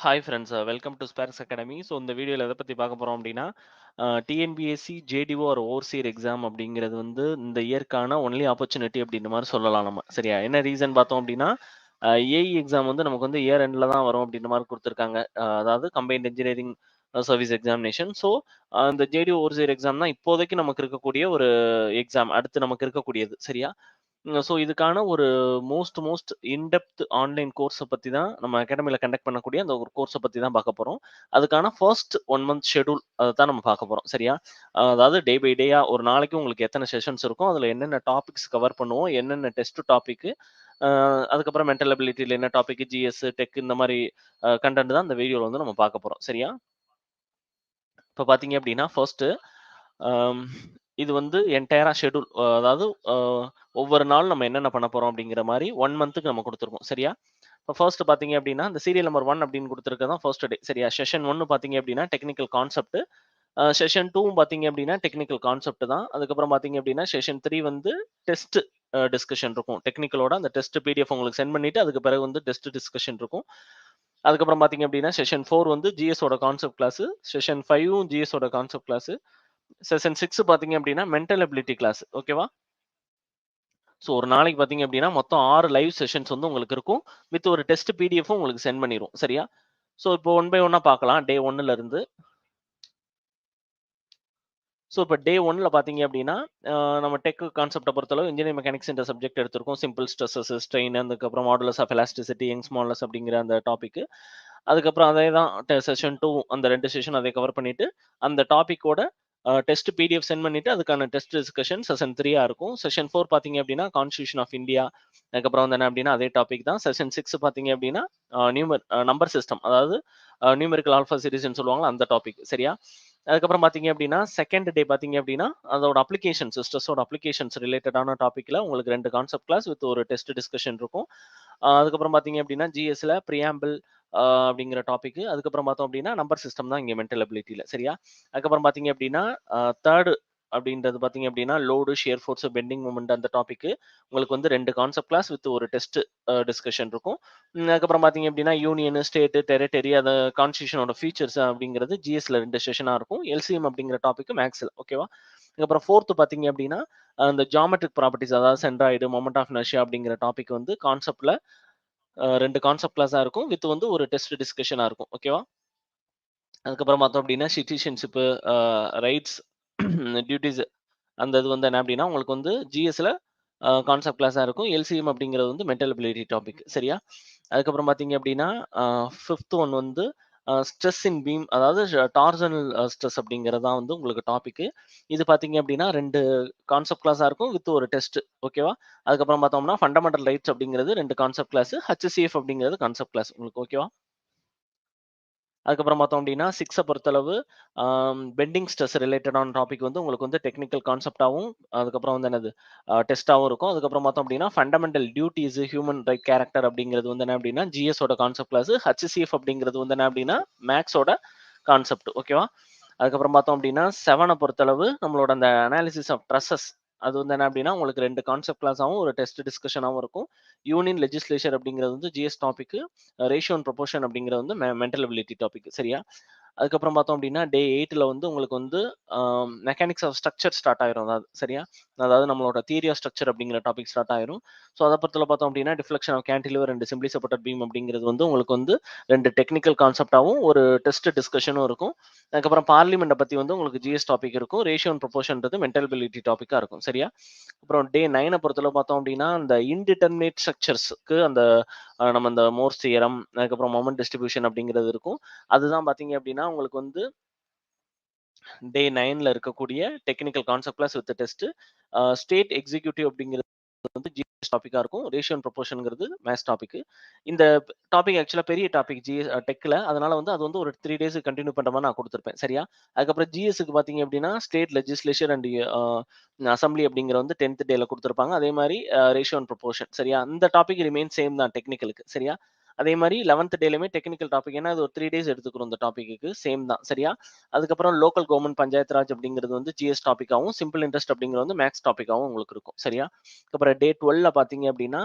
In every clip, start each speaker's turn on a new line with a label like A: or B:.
A: Hi friends, welcome to Sparks academy. So இந்த வீடியோவில் எதை பற்றி பார்க்க போகிறோம் அப்படின்னா, டிஎன்பிஎஸ்சி ஜேடிஓ ஒரு ஓவர்சியர் எக்ஸாம் அப்படிங்கிறது வந்து இந்த இயற்கான ஒன்லி ஆப்பர்ச்சுனிட்டி அப்படின்ற மாதிரி சொல்லலாம் நம்ம. சரியா? என்ன ரீசன் பார்த்தோம் அப்படின்னா, ஏஇ எக்ஸாம் வந்து நமக்கு வந்து இயர் எண்டில் தான் வரும் அப்படின்ற மாதிரி கொடுத்துருக்காங்க. அதாவது combined engineering service examination. So இந்த ஜேடிஓ ஓவர்சியர் எக்ஸாம் தான் இப்போதைக்கு நமக்கு இருக்கக்கூடிய ஒரு எக்ஸாம். அடுத்து நமக்கு இருக்கக்கூடியது. சரியா? ஸோ இதுக்கான ஒரு மோஸ்ட் இன்டெப்த் ஆன்லைன் கோர்ஸ பத்தி தான் நம்ம அகாடமில கண்டக்ட் பண்ணக்கூடிய அந்த ஒரு கோர்ஸ பத்தி தான் பார்க்க போறோம். அதுக்கான ஃபர்ஸ்ட் 1 மந்த் ஷெட்யூல் அதத்தான் நம்ம பார்க்க போறோம். சரியா? அதாவது டே பை டேயா ஒரு நாளைக்கு உங்களுக்கு எத்தன செஷன்ஸ் இருக்கும், அதுல என்னென்ன டாபிக்ஸ் கவர் பண்ணுவோம், என்னென்ன டெஸ்ட் டாபிக்கு, அதுக்கப்புறம் மென்டல் அபிலிட்டில என்ன டாபிக், ஜிஎஸ், டெக் இந்த மாரி கன்டென்ட் தான் இந்த வீடியோல வந்து நம்ம பார்க்க போறோம். சரியா? இப்ப பார்த்தீங்க அப்படின்னா, ஃபர்ஸ்ட்டு அம் இது வந்து என்டையரா ஷெட்யூல். அதாவது ஒவ்வொரு நாள் நம்ம என்னென்ன பண்ண போறோம் அப்படிங்கிற மாரி 1 மந்த்துக்கு நம்ம குடுத்துருக்கோம். சரியா? இப்ப ஃபர்ஸ்ட் பார்த்தீங்க அப்படின்னா, இந்த சீரியல் நம்பர் 1 அப்படின்னு குடுத்துருக்கிறது தான் ஃபர்ஸ்ட் டே. சரியா? செஷன் 1 பார்த்தீங்க அப்படின்னா, டெக்னிக்கல் கான்செப்ட். செஷன் 2வும் பார்த்தீங்க அப்படின்னா, டெக்னிக்கல் கான்செப்ட் தான். அதுக்கப்புறம் பார்த்தீங்க அப்படின்னா, செஷன் 3 வந்து டெஸ்ட் டிஸ்கஷன் இருக்கும். டெக்னிக்கலோட அந்த டெஸ்ட் பிடிஎஃப் உங்களுக்கு சென்ட் பண்ணிட்டு, அதுக்கு பிறகு வந்து டெஸ்ட் டிஸ்கஷன் இருக்கும். அதுக்கப்புறம் பார்த்தீங்க அப்படின்னா, செஷன் 4 வந்து ஜிஎஸ் ஓட கான்செப்ட் கிளாஸ். செஷன் 5ம் ஜிஎஸ் ஓட கான்செப்ட் கிளாஸ். செஷன் 6 பார்த்தீங்க அப்படின்னா, மென்டல் அபிலிட்டி கிளாஸ். ஓகேவா? ஸோ ஒரு நாளைக்கு பார்த்தீங்க அப்படின்னா, மொத்தம் 6 லைவ் செஷன்ஸ் வந்து உங்களுக்கு இருக்கும். வித் ஒரு டெஸ்ட் பிடிஎஃப்பும் உங்களுக்கு சென்ட் பண்ணிரும். சரியா? ஸோ இப்போ ஒன் பை ஒன்னா பார்க்கலாம். டே 1ல இருந்து. ஸோ இப்போ டே 1ல பார்த்தீங்க அப்படின்னா, நம்ம டெக் கான்செப்ட்ட பொறுத்தளவு இன்ஜினியரிங் மெக்கானிக்ஸ் என்ற சப்ஜெக்ட் எடுத்திருக்கோம். சிம்பிள் ஸ்ட்ரெஸஸ், ஸ்ட்ரெயின், அதுக்கப்புறம் modulus of elasticity, young's modulus அப்படிங்கிற அந்த டாபிக். அதுக்கப்புறம் அதே தான் செஷன் 2 அந்த 2 செஷன் அதை கவர் பண்ணிட்டு, அந்த டாபிக்கோட டெஸ்ட் பிடிஎஃப் சென்ட் பண்ணிட்டு, அதுக்கான டெஸ்ட் டிஸ்கஷன் செஷன் 3 இருக்கும். செஷன் 4 பார்த்தீங்க அப்படின்னா, கான்ஸ்டிடியூஷன் ஆஃப் இந்தியா. அதுக்கப்புறம் வந்து என்ன அப்படின்னா, அதே டாபிக் தான். செஷன் 6 பார்த்தீங்க அப்படின்னா, நம்பர் சிஸ்டம். அதாவது நியூமெரிக்கல் ஆல்ஃபா சீரிஸ்ன்னு சொல்லுவாங்கல்ல, அந்த டாபிக். சரியா? அதுக்கப்புறம் பார்த்தீங்க அப்படின்னா, செகண்ட் டே பார்த்தீங்க அப்படின்னா, அதோட அப்ளிகேஷன்ஸ், ஸ்ட்ரெஸ்ஸோட அப்ளிகேஷன்ஸ் ரிலேட்டடான டாபிக்ல உங்களுக்கு 2 கான்செப்ட் கிளாஸ் வித் ஒரு டெஸ்ட் டிஸ்கஷன் இருக்கும். அதுக்கப்புறம் பார்த்தீங்க அப்படின்னா, ஜிஎஸ்ல பிரியாம்பிள் அப்படிங்கிற டாபிக். அதுக்கப்புறம் பார்த்தோம் அப்படின்னா, நம்பர் சிஸ்டம் தான் இங்க மென்டல் அபிலிட்டில. சரியா? அதுக்கப்புறம் பார்த்தீங்க அப்படின்னா, 3 அப்படின்றது பார்த்தீங்க அப்படின்னா, load, shear force, bending moment அந்த டாபிக். உங்களுக்கு வந்து 2 கான்செப்ட் கிளாஸ் வித் ஒரு டெஸ்ட் டிஸ்கஷன் இருக்கும். அதுக்கப்புறம் பார்த்தீங்க அப்படின்னா, யூனியன், ஸ்டேட், டெரிட்டரி அந்த கான்ஸ்டிடியூஷனோட ஃபீச்சர்ஸ் அப்படிங்கிறது ஜிஎஸ்ல 2 செஷனா இருக்கும். எல்சிஎம் அப்படிங்கிற டாபிக் மேக்ஸ்ல. ஓகேவா? அதுக்கப்புறம் 4த் பார்த்தீங்க அப்படின்னா, அந்த ஜியோமெட்ரிக் ப்ராப்பர்ட்டீஸ் அதாவது சென்ட்ராய்டு, மொமெண்ட் ஆஃப் இனர்ஷியா அப்படிங்கிற டாபிக் வந்து கான்செப்ட்ல 2 கான்செப்ட் கிளாஸா இருக்கும். வித் வந்து ஒரு டெஸ்ட் டிஸ்கஷனா இருக்கும். ஓகேவா? அதுக்கப்புறம் பார்த்தோம் அப்படின்னா, சிட்டிசன்ஷிப்பு, ரைட்ஸ், டியூட்டீஸ் அந்த இது வந்து என்ன அப்படின்னா, உங்களுக்கு வந்து ஜிஎஸ்ல கான்செப்ட் கிளாஸா இருக்கும். எல்சிஎம் அப்படிங்கிறது வந்து மென்டல் அபிலிட்டி டாபிக். சரியா? அதுக்கப்புறம் பார்த்தீங்க அப்படின்னா, 5த் ஒன் வந்து ஸ்ட்ரெஸ் இன் பீம் அதாவது டார்சனல் ஸ்ட்ரெஸ் அப்படிங்கிறது தான் வந்து உங்களுக்கு டாபிக். இது பார்த்தீங்க அப்படின்னா 2 கான்செப்ட் கிளாஸா இருக்கும் வித் ஒரு டெஸ்ட். ஓகேவா? அதுக்கப்புறம் பார்த்தோம்னா, ஃபண்டமெண்டல் ரைட்ஸ் அப்படிங்கிறது 2 கான்செப்ட் கிளாஸ். ஹெச்சிஎஃப் அப்படிங்கிறது கான்செப்ட் கிளாஸ் உங்களுக்கு. ஓகேவா? அதுக்கப்புறம் பார்த்தோம் அப்படின்னா, 6 பொறுத்தளவு பெண்டிங் ஸ்ட்ரெஸ் ரிலேட்டடான டாபிக் வந்து உங்களுக்கு வந்து டெக்னிக்கல் கான்செப்ட்டாவும், அதுக்கப்புறம் வந்து என்னது டெஸ்ட்டாவும் இருக்கும். அதுக்கப்புறம் பார்த்தோம் அப்படின்னா, fundamental duties, human right character அப்படிங்கிறது வந்து என்ன அப்படின்னா, ஜிஎஸோட கான்செப்ட் கிளாஸ். ஹெச்சிஎஃப் அப்படிங்கிறது வந்து என்ன அப்படின்னா, மேக்ஸோட கான்செப்ட். ஓகேவா? அதுக்கப்புறம் பார்த்தோம் அப்படின்னா, 7 பொறுத்தளவு நம்மளோட அந்த அனாலிசிஸ் ஆஃப் ட்ரஸஸ் அது வந்து என்ன அப்படின்னா, உங்களுக்கு 2 கான்செப்ட் கிளாஸாவும், ஒரு டெஸ்ட் டிஸ்கஷனாவும் இருக்கும். யூனியன் லெஜிஸ்லேச்சர் அப்படிங்கிறது வந்து GS topic. Ratio and proportion அப்படிங்கிறது வந்து மென்டல் அபிலிட்டி டாபிக். சரியா? அதுக்கப்புறம் பார்த்தோம் அப்படின்னா, டே 8ல வந்து உங்களுக்கு வந்து மெக்கானிக்ஸ் ஆஃப் ஸ்ட்ரக்சர் ஸ்டார்ட் ஆயிரும். அதாவது சரியா? அதாவது நம்மளோட தியரி ஆஃப் ஸ்ட்ரக்சர் அப்படிங்கிற டாபிக் ஸ்டார்ட் ஆயிரும். ஸோ அத பொறுத்தல பார்த்தோம் அப்படின்னா, deflection of cantilever and simply supported beam அப்படிங்கிறது வந்து உங்களுக்கு வந்து 2 டெக்னிக்கல் கான்செப்ட்டாவும், ஒரு டெஸ்ட் டிஸ்கஷனும் இருக்கும். அதுக்கப்புறம் பார்லிமெண்ட்ட பத்தி வந்து உங்களுக்கு ஜிஎஸ் டாபிக் இருக்கும். ரேஷியோ அண்ட் ப்ரொபோர்ஷன்றது மென்டல் அபிலிட்டி டாபிக்கா இருக்கும். சரியா? அப்புறம் டே 9 பொறுத்தளவு பார்த்தோம் அப்படின்னா, அந்த இன்டிட்டர்மினேட் ஸ்ட்ரக்சர்ஸ்க்கு அந்த நம்ம அந்த மோர்ஸ் தியரம், அதுக்கப்புறம் மொமெண்ட் டிஸ்ட்ரிபியூஷன் அப்படிங்கிறது இருக்கும். அதுதான் பார்த்தீங்க அப்படின்னா, உங்களுக்கு வந்து டே 9ல இருக்கக்கூடிய technical concept class with test. State executive அப்படிங்கிறது வந்து ஜிஎஸ் டாபிக்கா இருக்கும். ரேஷியோ அண்ட் ப்ரொபோர்ஷன்ங்கிறது மேத்ஸ் டாபிக். இந்த டாபிக் ஆக்சுவலா பெரிய டாபிக் டெக்ல. அதனால வந்து அது வந்து ஒரு 3 டேஸ் கன்டின்யூ பண்ற மாரி நான் குடுத்திருப்பேன். சரியா? அதுக்கப்புறம் ஜிஎஸ்க்கு பார்த்தீங்க அப்படின்னா, ஸ்டேட் லெஜிஸ்லேச்சர் அண்ட் அசெம்பிளி அப்படிங்கிற வந்து 10த் டேல குடுத்திருப்பாங்க. அதே மாரி ரேஷியோ அண்ட் ப்ரொபோர்ஷன். சரியா? அந்த டாபிக் ரிமைன் சேம் தான் டெக்னிக்கலுக்கு. சரியா? அதே மாரி 11த் டேலயுமே டெக்னிக்கல் டாபிக். ஏன்னா, அது ஒரு 3 டேஸ் எடுத்துக்கிறோம் இந்த டாபிக்குக்கு. சேம் தான். சரியா? அதுக்கப்புறம் லோக்கல் கவர்ன்மென்ட் பஞ்சாயத்து ராஜ் அப்படிங்கிறது வந்து ஜிஎஸ் டாபிக்காவும், சிம்பிள் இன்ட்ரெஸ்ட் அப்படிங்கிறது வந்து மேத்ஸ் டாபிக்காவும் உங்களுக்கு இருக்கும். சரியா? அப்புறம் டே 12ல பார்த்தீங்க அப்படின்னா,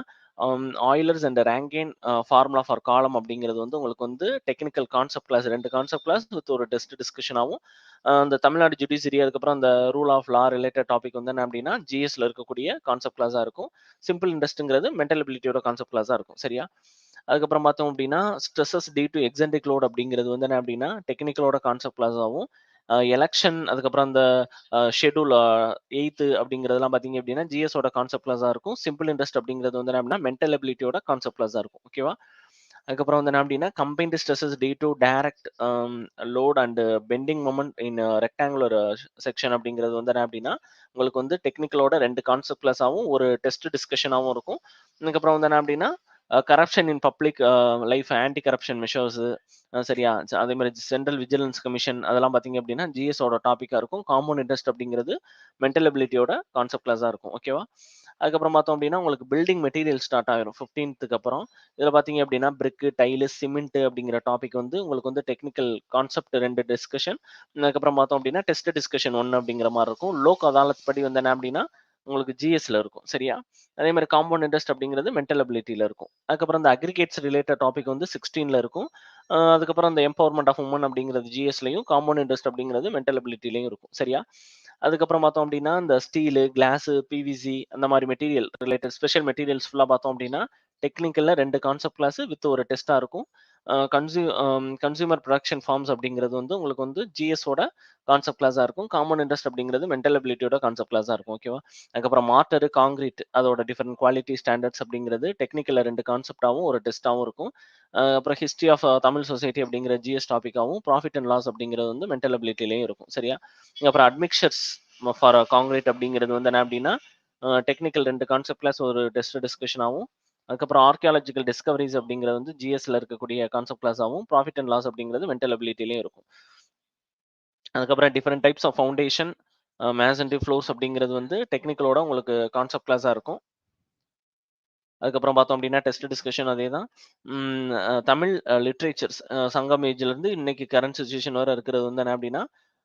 A: Euler's and Rankine formula for column அப்படிங்கிறது வந்து உங்களுக்கு வந்து technical concept class 2 concept class with ஒரு டெஸ்ட் டிஸ்கஷனாவும், அந்த தமிழ்நாடு ஜுடிஷியரி அதுக்கப்புறம் அந்த rule of law related topic வந்து என்ன அப்படின்னா, ஜிஎஸ்ல இருக்கக்கூடிய கான்செப்ட் கிளாஸா இருக்கும். சிம்பிள் இன்ட்ரெஸ்ட்ங்கிறது மென்டல் எபிலிட்டியோட கான்செப்ட் கிளாஸா இருக்கும். சரியா? அதுக்கப்புறம் பார்த்தோம் அப்படின்னா, stresses due to eccentric load அப்படிங்கிறது வந்து என்ன அப்படின்னா, டெக்னிக்கலோட கான்செப்ட் கிளாஸாவும், எலக்ஷன் அதுக்கப்புறம் அந்த ஷெட்யூல் 8த் அப்படிங்கிறதெல்லாம் பார்த்தீங்க அப்படின்னா, ஜிஎஸோட கான்செப்ட் கிளாஸா இருக்கும். சிம்பிள் இன்ட்ரெஸ்ட் அப்படிங்கிறது வந்து என்ன அப்படின்னா, மென்டல் எபிலிட்டியோட கான்செப்ட் கிளாஸா இருக்கும். ஓகேவா? அதுக்கப்புறம் வந்து என்ன அப்படின்னா, combined stresses due to direct load and bending moment in rectangular section அப்படிங்கிறது வந்து என்ன அப்படின்னா, உங்களுக்கு வந்து டெக்னிக்கலோட 2 கான்செப்ட் கிளாஸாவும், ஒரு டெஸ்ட் டிஸ்கஷனாவும் இருக்கும். அதுக்கப்புறம் வந்து என்ன அப்படின்னா, corruption in public life anti corruption measures சரியா? அதே மாரி சென்ட்ரல் விஜிலன்ஸ் கமிஷன் அதெல்லாம் பார்த்தீங்க அப்படின்னா, ஜிஎஸோட டாபிக்கா இருக்கும். காம்பவுண்ட் இன்ட்ரெஸ்ட் அப்படிங்கிறது மென்டல் எபிலிட்டியோட கான்செப்ட் கிளாஸா இருக்கும். ஓகேவா? அதுக்கப்புறம் பார்த்தோம் அப்படின்னா, உங்களுக்கு பில்டிங் மெட்டீரியல் ஸ்டார்ட் ஆயிரும் 15த்துக்கு அப்புறம். இதில பார்த்தீங்க அப்படின்னா, பிரிக்கு, டைலு, சிமெண்ட் அப்படிங்கிற டாபிக் வந்து உங்களுக்கு வந்து டெக்னிக்கல் கான்செப்ட் 2 டிஸ்கஷன். அதுக்கப்புறம் பார்த்தோம் அப்படின்னா, டெஸ்ட் டிஸ்கஷன் 1 அப்படிங்கிற மாரி இருக்கும். லோக் அதாலத் படி வந்து என்ன அப்படின்னா, உங்களுக்கு ஜிஎஸ்ல இருக்கும். சரியா? அதே மாரி காம்பவுண்ட் இன்ட்ரெஸ்ட் அப்படிங்கிறது மென்டல் எபிலிட்டில இருக்கும். அதுக்கப்புறம் இந்த அக்ரிகேட்ஸ் ரிலேட்டட் டாபிக் வந்து 16ல இருக்கும். அதுக்கப்புறம் அந்த எம்பவர்மென்ட் ஆஃப் வுமன் அப்படிங்கிறது ஜிஎஸ்லயும், காம்பவுண்ட் இன்ட்ரெஸ்ட் அப்படிங்கிறது மென்டல் எபிலிட்டிலயும் இருக்கும். சரியா? அதுக்கப்புறம் பார்த்தோம் அப்படின்னா, இந்த ஸ்டீலு, கிளாஸு, பிவிசி அந்த மாரி மெட்டீரியல் ரிலேட்டட் ஸ்பெஷல் மெட்டீரியல்ஸ் ஃபுல்லா பார்த்தோம் அப்படின்னா, டெக்னிக்கல்ல 2 கான்செப்ட் கிளாஸ் வித் ஒரு டெஸ்ட்டா இருக்கும். கன்சியூமர் ப்ரொடக்ஷன் ஃபார்ம்ஸ் அப்படிங்கிறது வந்து உங்களுக்கு வந்து ஜிஎஸோட கான்செப்ட் கிளாஸா இருக்கும். காமன் இன்ட்ரெஸ்ட் அப்படிங்கிறது மென்டல் எபிலிட்டியோட கான்செப்ட் கிளாஸா இருக்கும். ஓகேவா? அதுக்கப்புறம் மார்ட்டரு, கான்கிரீட் அதோட டிஃபரெண்ட் குவாலிட்டி ஸ்டாண்டர்ட்ஸ் அப்படிங்கிறது டெக்னிக்கல்ல 2 கான்செப்ட்டாவும், ஒரு டெஸ்ட்டாவும் இருக்கும். அப்புறம் ஹிஸ்டரி ஆஃப் தமிழ் சொசைட்டி அப்படிங்கிற ஜிஎஸ் டாபிக்காவும், ப்ராஃபிட் அண்ட் லாஸ் அப்படிங்கிறது வந்து மென்டல் எபிலிட்டிலயும் இருக்கும். சரியா? அப்புறம் அட்மிக்சர்ஸ் ஃபார் கான்கிரீட் அப்படிங்கிறது வந்து என்ன அப்படின்னா, டெக்னிக்கல் 2 கான்செப்ட் கிளாஸ் ஒரு டெஸ்ட் டிஸ்கஷனாவும், அதுக்கப்புறம் ஆர்க்கியாலஜிக்கல் டிஸ்கவரீஸ் அப்படிங்கிறது வந்து ஜிஎஸ்ல இருக்கக்கூடிய கான்செப்ட் கிளாஸாவும், ப்ராஃபிட் அண்ட் லாஸ் அப்படிங்கிறது மென்டல் எபிலிட்டிலயும் இருக்கும். அதுக்கப்புறம் different types of foundation, masonry floors அப்படிங்கிறது வந்து டெக்னிக்கலோட உங்களுக்கு கான்செப்ட் கிளாஸா இருக்கும். அதுக்கப்புறம் பார்த்தோம் அப்படின்னா, டெஸ்ட் டிஸ்கஷன் அதேதான். தமிழ் லிட்ரேச்சர்ஸ் சங்கம் ஏஜ்லேருந்து இன்னைக்கு கரண்ட் சிச்சுவேஷன் வர இருக்கிறது வந்து என்ன அப்படின்னா,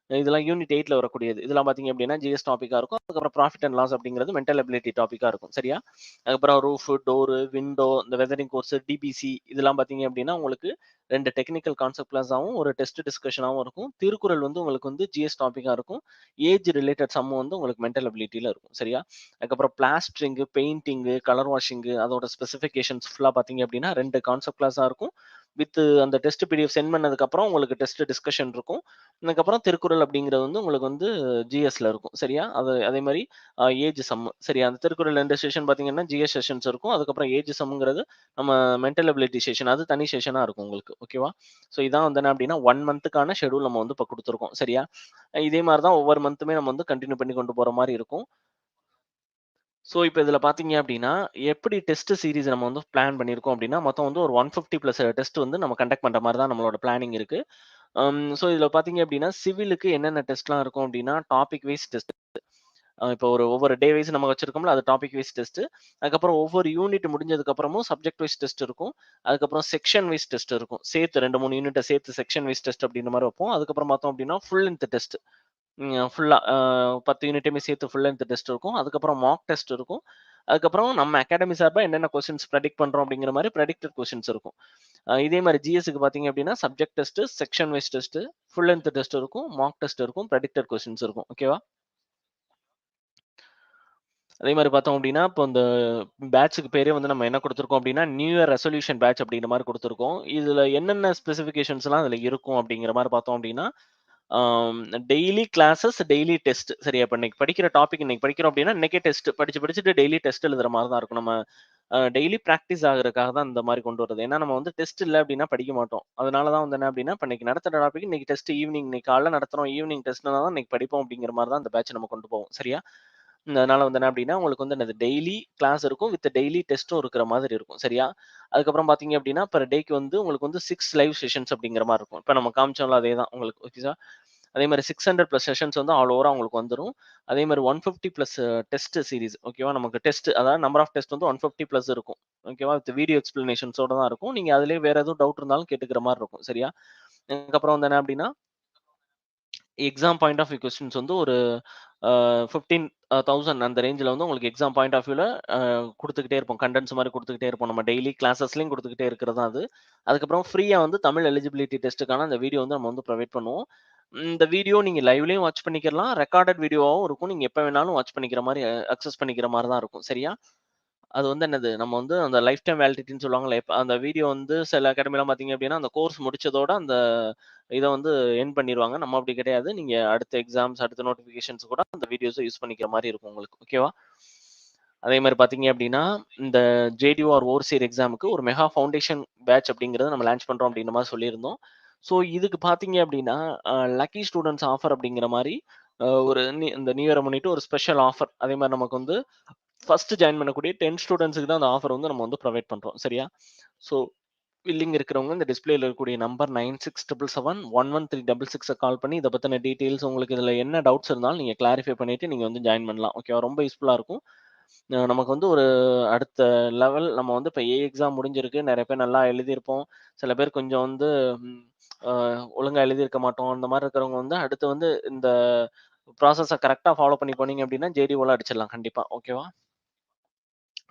A: இதெல்லாம் யூனிட் 8ல வரக்கூடியது. இதெல்லாம் பார்த்தீங்க அப்படின்னா, ஜிஎஸ் டாபிக்கா இருக்கும். அதுக்கப்புறம் ப்ராஃபிட் அண்ட் லாஸ் அப்படிங்கிறது மென்டல் எபிலிட்டி டாபிக்கா இருக்கும். சரியா? அதுக்கப்புறம் ரூஃப், டோரு, விண்டோ, இந்த வெதரிங் கோர்ஸ், டிபிசி இதெல்லாம் பார்த்தீங்க அப்படின்னா, உங்களுக்கு 2 டெக்னிக்கல் கான்செப்ட் கிளாஸாவும், ஒரு டெஸ்ட் டிஸ்கஷனாவும் இருக்கும். திருக்குறள் வந்து உங்களுக்கு வந்து ஜிஎஸ் டாபிக்கா இருக்கும். ஏஜ் ரிலேட்டட் சம் வந்து உங்களுக்கு மென்டல் எபிலிட்டில இருக்கும். சரியா? அதுக்கப்புறம் பிளாஸ்டரிங்கு, பெயிண்டிங்கு, கலர் வாஷிங்கு அதோட ஸ்பெசிஃபிகேஷன்ஸ் ஃபுல்லா பார்த்தீங்க அப்படின்னா 2 கான்செப்ட் கிளாஸா இருக்கும். வித் அந்த டெஸ்ட் பிடிஎஃப் சென்ட் பண்ணதுக்கப்புறம் உங்களுக்கு டெஸ்ட் டிஸ்கஷன் இருக்கும். அதுக்கப்புறம் திருக்குறள் அப்படிங்கிறது வந்து உங்களுக்கு வந்து ஜிஎஸ்ல இருக்கும். சரியா? அதே மாரி ஏஜ் சம் சரியா? அந்த திருக்குறள் 2 செஷன் பார்த்தீங்கன்னா, ஜிஎஸ் செஷன்ஸ் இருக்கும். அதுக்கப்புறம் ஏஜ் சம்ங்கிறது நம்ம மென்டல் எபிலிட்டி செஷன் அது தனி செஷனா இருக்கும் உங்களுக்கு. ஓகேவா? ஸோ இதான் வந்து என்ன அப்படின்னா 1 மந்த்துக்கான ஷெட்யூல் நம்ம வந்து இப்ப குடுத்துருக்கோம். சரியா? இதே மாரி தான் ஒவ்வொரு மந்த்துமே நம்ம வந்து கன்டின்யூ பண்ணி கொண்டு போற மாரி இருக்கும். ஸோ, இப்ப இதுல பார்த்தீங்க அப்டின்னா, எப்படி டெஸ்ட் சீரிஸ் நம்ம வந்து பிளான் பண்ணியிருக்கோம் அப்டின்னா, மொத்தம் வந்து ஒரு 150 பிளஸ் டெஸ்ட் வந்து நம்ம கண்டக்ட் பண்ற மாரி தான் நம்மளோட பிளானிங் இருக்கு. ஸோ இதுல பார்த்தீங்க அப்டின்னா, சிவிலுக்கு என்னென்ன டெஸ்ட்லாம் இருக்கும் அப்டின்னா, டாபிக் வைஸ் டெஸ்ட். இப்போ ஒவ்வொரு டே வைஸ் நம்ம வச்சிருக்கோம்ல, அது டாபிக் வைஸ் டெஸ்ட். அதுக்கப்புறம் ஒவ்வொரு யூனிட் முடிஞ்சதுக்கு அப்புறமும் சப்ஜெக்ட் வைஸ் டெஸ்ட் இருக்கும். அதுக்கப்புறம் செக்ஷன் வைஸ் டெஸ்ட் இருக்கும். சேர்த்து 2, 3 யூனிட்ட சேர்த்து செக்ஷன் வைஸ் டெஸ்ட் அப்டின்ற மாரி வைப்போம். அதுக்கப்புறம் பார்த்தோம் அப்டின்னா, ஃபுல் லென்த் டெஸ்ட். ஃபுல்லா 10 யூனிட்டுமே சேர்த்து ஃபுல் லென்த் டெஸ்ட் இருக்கும். அதுக்கப்புறம் மாக் டெஸ்ட் இருக்கும். அதுக்கப்புறம் நம்ம அகாடமி சார்பா என்னென்ன கொஸ்டின்ஸ் ப்ரெடிக்ட் பண்றோம் அப்படிங்கிற மாரி ப்ரெடிக்டட் கொஸ்டின்ஸ் இருக்கும். இதே மாரி ஜிஎஸ்க்கு பார்த்தீங்க அப்படின்னா, subject test, section wise test, full length test இருக்கும், மாக் டெஸ்ட் இருக்கும், ப்ரெடிக்டட் கொஸ்டின்ஸ் இருக்கும். ஓகேவா? அதே மாரி பார்த்தோம் அப்படின்னா, இப்போ இந்த பேட்ச்க்கு பேரே வந்து நம்ம என்ன குடுத்துருக்கோம் அப்படின்னா, நியூ இயர் ரெசல்யூஷன் பேட்ச் அப்படிங்கிற மாரி குடுத்துருக்கோம். இதுல என்னென்ன ஸ்பெசிஃபிகேஷன்ஸ்லாம் அதுல இருக்கும் அப்படிங்கிற மாரி பார்த்தோம் அப்படின்னா, ஆம் டெய்லி கிளாஸஸ், டெய்லி டெஸ்ட். சரியா? இப்ப இன்னைக்கு படிக்கிற டாபிக் இன்னைக்கு படிக்கிறோம் அப்படின்னா, இன்னைக்கே டெஸ்ட் படிச்சுட்டு டெய்லி டெஸ்ட் எழுதுற மாரி தான் இருக்கும். நம்ம டெய்லி பிராக்டிஸ் ஆகுறதுக்காக தான் இந்த மாரி கொண்டு வரது. ஏன்னா நம்ம வந்து டெஸ்ட் இல்ல அப்படின்னா படிக்க மாட்டோம். அதனால தான் வந்து என்ன அப்படின்னா, இப்ப இன்னைக்கு நடத்துற டாபிக் இன்னைக்கு டெஸ்ட் ஈவினிங் இன்னைக்கு காலைல நடத்துறோம். ஈவினிங் டெஸ்ட்னா தான் இன்னைக்கு படிப்போம் அப்படிங்கிற மாரி தான் இந்த பேட்ச் நம்ம கொண்டு போவோம். சரியா? அதனால வந்து என்ன அப்படின்னா, உங்களுக்கு வந்து என்னது டெய்லி கிளாஸ் இருக்கும். வித் டெய்லி டெஸ்ட்டும் இருக்கிற மாதிரி இருக்கும். சரியா? அதுக்கப்புறம் பார்த்தீங்க அப்படின்னா, பெர் டேக்கு வந்து உங்களுக்கு வந்து 6 லைவ் செஷன்ஸ் அப்படிங்கிற மாரி இருக்கும். இப்ப நம்ம காமிச்சோம்ல அதே தான் உங்களுக்கு. ஓகேவா? அதே மாரி 600 பிளஸ் செஷன்ஸ் வந்து ஆல் ஓவரா உங்களுக்கு வந்துரும். அதே மாரி 150 பிளஸ் டெஸ்ட் சீரிஸ் ஓகேவா? நமக்கு டெஸ்ட் அதாவது நம்பர் ஆஃப் டெஸ்ட் வந்து 150 பிளஸ் இருக்கும். ஓகேவா? வித் வீடியோ எக்ஸ்ப்ளனேஷன்ஸோட தான் இருக்கும். நீங்க அதிலேயே வேற எதுவும் டவுட் இருந்தாலும் கேட்டுக்கிற மாரி இருக்கும். சரியா? அதுக்கப்புறம் வந்து என்ன அப்டின்னா, exam point of view questions வந்து ஒரு 15,000 அந்த ரேஞ்சுல வந்து உங்களுக்கு எக்ஸாம் பாயிண்ட் ஆஃப் வியூல குடுத்துக்கிட்டே இருப்போம். கண்டென்ட்ஸ் மாரி குடுத்துக்கிட்டே இருப்போம். நம்ம டெய்லி கிளாஸஸ்லயும் குடுத்துக்கிட்டே இருக்கிறது தான் அது. அதுக்கப்புறம் ஃப்ரீயா வந்து தமிழ் எலிஜிபிலிட்டி டெஸ்ட்டுக்கான அந்த வீடியோ வந்து நம்ம வந்து ப்ரொவைட் பண்ணுவோம். இந்த வீடியோ நீங்க லைவ்லயும் வாட்ச் பண்ணிக்கலாம். ரெக்கார்டட் வீடியோவாவும் இருக்கும். நீங்க எப்ப வேணாலும் வாட்ச் பண்ணிக்கிற மாரி அக்சஸ் பண்ணிக்கிற மாரி தான் இருக்கும். சரியா? அது வந்து என்னது, நம்ம வந்து அந்த லைஃப் டைம் வேலிடிட்டின்னு சொல்லுவாங்கல்ல, அந்த வீடியோ வந்து சில அகாடமிலாம் பார்த்தீங்க அப்டின்னா, அந்த கோர்ஸ் முடிச்சதோட அந்த இத வந்து எண்ட் பண்ணிருவாங்க. நம்ம அப்டி கிடையாது. நீங்க அடுத்த எக்ஸாம்ஸ், அடுத்த நோட்டிஃபிகேஷன்ஸ் கூட அந்த வீடியோஸ யூஸ் பண்ணிக்கிற மாரி இருக்கும் உங்களுக்கு. ஓகேவா? அதே மாரி பார்த்தீங்க அப்டின்னா, இந்த ஜேடிஓ ஆர் ஓவர்சியர் எக்ஸாமுக்கு ஒரு மெகா ஃபவுண்டேஷன் பேட்ச் அப்டிங்கிறத நம்ம லான்ச் பண்றோம் அப்டின்ற மாரி சொல்லியிருந்தோம். ஸோ இதுக்கு பார்த்தீங்க அப்டின்னா, லக்கி ஸ்டூடண்ட்ஸ் ஆஃபர் அப்டிங்கிற மாரி ஒரு இந்த நியூ இயர முன்னிட்டு ஒரு ஸ்பெஷல் ஆஃபர். அதே மாரி நமக்கு வந்து ஃபர்ஸ்ட் ஜாயின் பண்ணக்கூடிய 10 ஸ்டூடண்ட்ஸ்க்கு தான் அந்த ஆஃபர் வந்து நம்ம வந்து ப்ரொவைட் பண்றோம். சரியா? ஸோ வில்லிங் இருக்கிறவங்க இந்த டிஸ்ப்ளேல இருக்கக்கூடிய நம்பர் 9677113666 கால் பண்ணி இத பத்தின டீட்டெயில்ஸ் உங்களுக்கு இதுல என்ன டவுட்ஸ் இருந்தாலும் நீங்க கிளாரிஃபை பண்ணிட்டு நீங்க வந்து ஜாயின் பண்ணலாம். ஓகேவா? ரொம்ப யூஸ்ஃபுல்லா இருக்கும். நமக்கு வந்து ஒரு அடுத்த லெவல் நம்ம வந்து இப்ப எக்ஸாம் முடிஞ்சிருக்கு. நெறைய பேர் நல்லா எழுதியிருப்போம். சில பேர் கொஞ்சம் வந்து ம் அ ஒழுங்கா எழுதியிருக்க மாட்டோம். அந்த மாரி இருக்கிறவங்க வந்து அடுத்து வந்து இந்த ப்ராசஸ கரெக்ட்டா ஃபாலோ பண்ணி போனீங்க அப்டின்னா, ஜேடிஓலாம் அடிச்சிடலாம் கண்டிப்பா. ஓகேவா?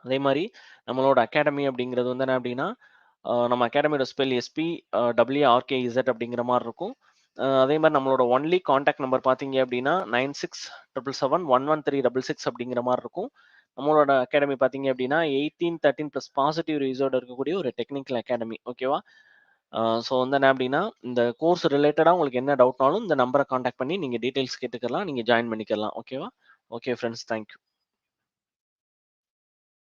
A: அதே மாரி நம்மளோட அகாடமி அப்படிங்கிறது வந்து என்ன அப்படின்னா, நம்ம அகாடமியோட ஸ்பெல் எஸ்பி WRKZ அப்படிங்கிற மாரி இருக்கும். அதே மாரி நம்மளோட ஒன்லி கான்டாக்ட் நம்பர் பார்த்தீங்க அப்படின்னா, 9677113666 அப்படிங்கிற மாரி இருக்கும். நம்மளோட அகாடமி பார்த்தீங்க அப்படின்னா, 18, 13 பிளஸ் பாசிட்டிவ் ரிவ்யூஸோட இருக்கக்கூடிய ஒரு டெக்னிக்கல் அகாடமி. ஓகேவா? ஸோ வந்து என்ன அப்படின்னா, இந்த கோர்ஸ் ரிலேட்டடா உங்களுக்கு என்ன டவுட்னாலும் இந்த நம்பர கான்டாக்ட் பண்ணி நீங்க டீட்டெயில்ஸ் கேட்டுக்கலாம். நீங்க ஜாயின் பண்ணிக்கலாம். ஓகேவா? Okay friends. Thank you.